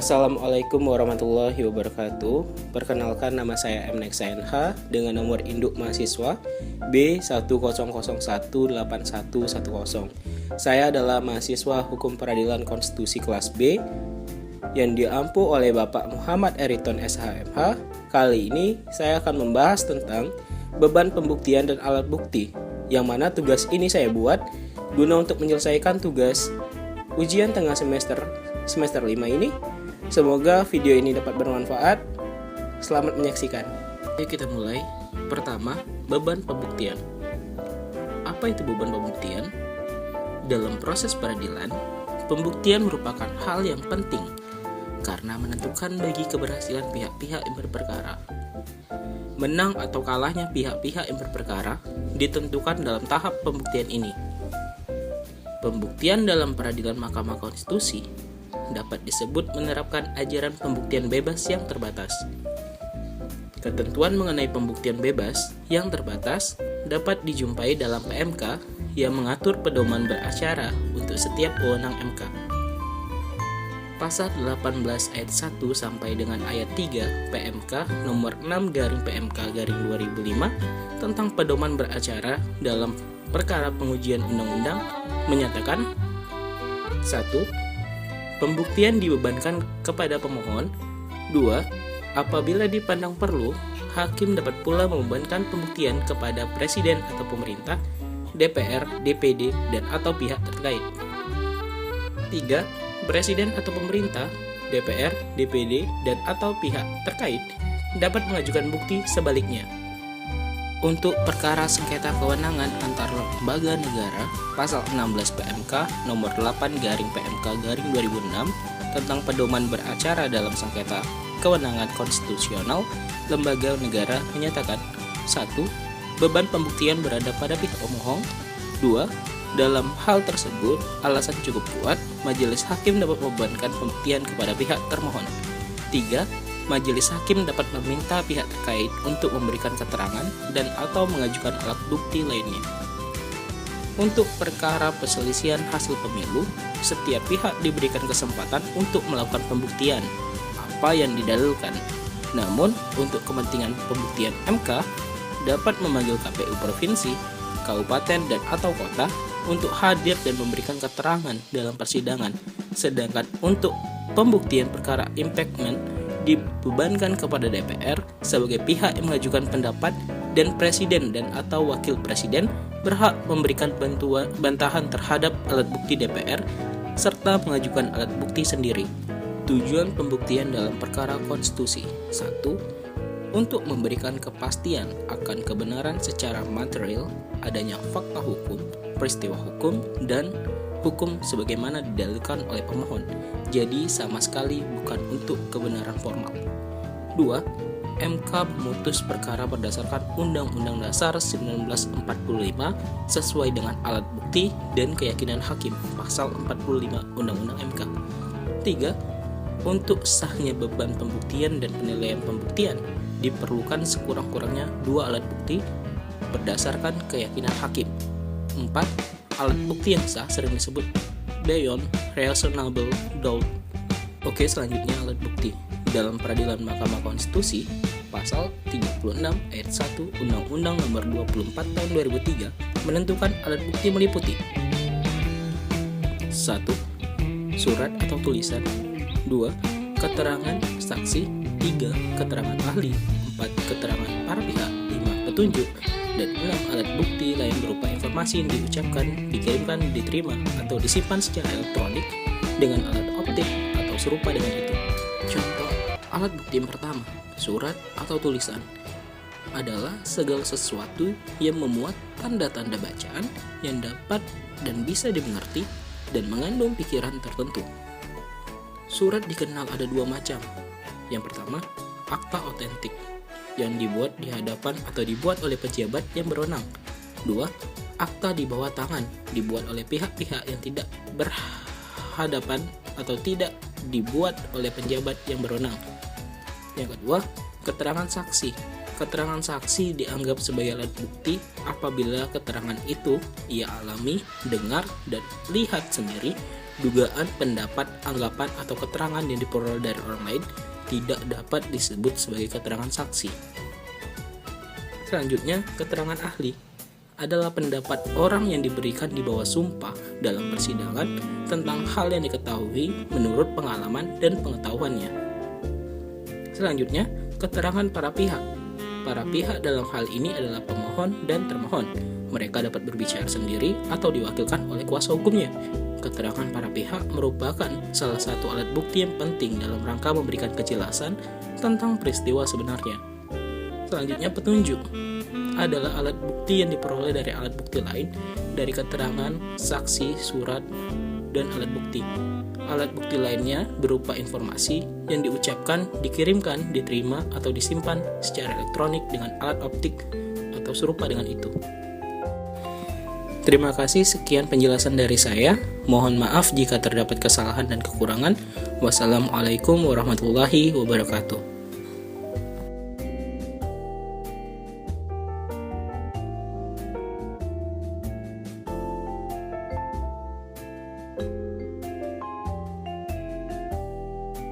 Assalamualaikum warahmatullahi wabarakatuh. Perkenalkan, nama saya M. Nexa NH dengan nomor induk mahasiswa B10018110. Saya adalah mahasiswa Hukum Peradilan Konstitusi kelas B yang diampu oleh Bapak Muhammad Eriton SHMH. Kali ini saya akan membahas tentang beban pembuktian dan alat bukti, yang mana tugas ini saya buat guna untuk menyelesaikan tugas ujian tengah semester 5 ini. Semoga video ini dapat bermanfaat. Selamat menyaksikan. Yuk kita mulai. Pertama, beban pembuktian. Apa itu beban pembuktian? Dalam proses peradilan, pembuktian merupakan hal yang penting karena menentukan bagi keberhasilan pihak-pihak yang berperkara. Menang atau kalahnya pihak-pihak yang berperkara ditentukan dalam tahap pembuktian ini. Pembuktian dalam peradilan Mahkamah Konstitusi dapat disebut menerapkan ajaran pembuktian bebas yang terbatas. Ketentuan mengenai pembuktian bebas yang terbatas dapat dijumpai dalam PMK yang mengatur pedoman beracara untuk setiap wewenang MK. Pasal 18 ayat 1 sampai dengan ayat 3 PMK nomor 6/PMK/2005 tentang pedoman beracara dalam perkara pengujian undang-undang menyatakan: 1. Pembuktian dibebankan kepada pemohon. 2. Apabila dipandang perlu, hakim dapat pula membebankan pembuktian kepada presiden atau pemerintah, DPR, DPD, dan atau pihak terkait. 3. Presiden atau pemerintah, DPR, DPD, dan atau pihak terkait dapat mengajukan bukti sebaliknya. Untuk perkara sengketa kewenangan antar lembaga negara, pasal 16 PMK nomor 8/PMK/2006 tentang pedoman beracara dalam sengketa kewenangan konstitusional lembaga negara menyatakan: 1. Beban pembuktian berada pada pihak pemohon. 2. Dalam hal tersebut, alasan cukup kuat, majelis hakim dapat membebankan pembuktian kepada pihak termohon. 3. Majelis hakim dapat meminta pihak terkait untuk memberikan keterangan dan atau mengajukan alat bukti lainnya. Untuk perkara perselisihan hasil pemilu, setiap pihak diberikan kesempatan untuk melakukan pembuktian apa yang didalilkan. Namun, untuk kepentingan pembuktian MK dapat memanggil KPU provinsi, kabupaten, dan atau kota untuk hadir dan memberikan keterangan dalam persidangan. Sedangkan untuk pembuktian perkara impeachment dibebankan kepada DPR sebagai pihak yang mengajukan pendapat, dan presiden dan atau wakil presiden berhak memberikan bantahan terhadap alat bukti DPR serta mengajukan alat bukti sendiri. Tujuan pembuktian dalam perkara konstitusi: 1. Untuk memberikan kepastian akan kebenaran secara material adanya fakta hukum, peristiwa hukum, dan hukum sebagaimana didalilkan oleh pemohon, jadi sama sekali bukan untuk kebenaran formal. 2. MK memutus perkara berdasarkan Undang-Undang Dasar 1945 sesuai dengan alat bukti dan keyakinan hakim, pasal 45 Undang-Undang MK. 3. Untuk sahnya beban pembuktian dan penilaian pembuktian diperlukan sekurang-kurangnya 2 alat bukti berdasarkan keyakinan hakim. 4. Alat bukti yang sah sering disebut beyond reasonable doubt. Oke, selanjutnya alat bukti. Dalam peradilan Mahkamah Konstitusi, pasal 36 ayat 1 Undang-Undang nomor 24 tahun 2003 menentukan alat bukti meliputi: 1. Surat atau tulisan. 2. Keterangan saksi. 3. Keterangan ahli. 4. Keterangan para pihak. 5. Petunjuk. Dan 6. Alat bukti lain berupa informasi yang diucapkan, dikirimkan, diterima, atau disimpan secara elektronik dengan alat optik atau serupa dengan itu. Contoh alat bukti yang pertama, surat atau tulisan, adalah segala sesuatu yang memuat tanda-tanda bacaan yang dapat dan bisa dimengerti dan mengandung pikiran tertentu. Surat dikenal ada 2 macam. Yang pertama, akta otentik yang dibuat di hadapan atau dibuat oleh pejabat yang berwenang. 2. Akta di bawah tangan dibuat oleh pihak-pihak yang tidak berhadapan atau tidak dibuat oleh pejabat yang berwenang. Yang kedua, keterangan saksi Keterangan saksi dianggap sebagai alat bukti apabila keterangan itu ia alami, dengar, dan lihat sendiri. Dugaan, pendapat, anggapan, atau keterangan yang diperoleh dari orang lain tidak dapat disebut sebagai keterangan saksi. Selanjutnya, keterangan ahli adalah pendapat orang yang diberikan di bawah sumpah dalam persidangan tentang hal yang diketahui menurut pengalaman dan pengetahuannya. Selanjutnya, keterangan para pihak. Para pihak dalam hal ini adalah pemohon dan termohon. Mereka dapat berbicara sendiri atau diwakilkan oleh kuasa hukumnya. Keterangan para pihak merupakan salah satu alat bukti yang penting dalam rangka memberikan kejelasan tentang peristiwa sebenarnya. Selanjutnya, petunjuk adalah alat bukti yang diperoleh dari alat bukti lain, dari keterangan, saksi, surat, dan alat bukti. Alat bukti lainnya berupa informasi yang diucapkan, dikirimkan, diterima, atau disimpan secara elektronik dengan alat optik atau serupa dengan itu. Terima kasih, sekian penjelasan dari saya. Mohon maaf jika terdapat kesalahan dan kekurangan. Wassalamualaikum warahmatullahi wabarakatuh.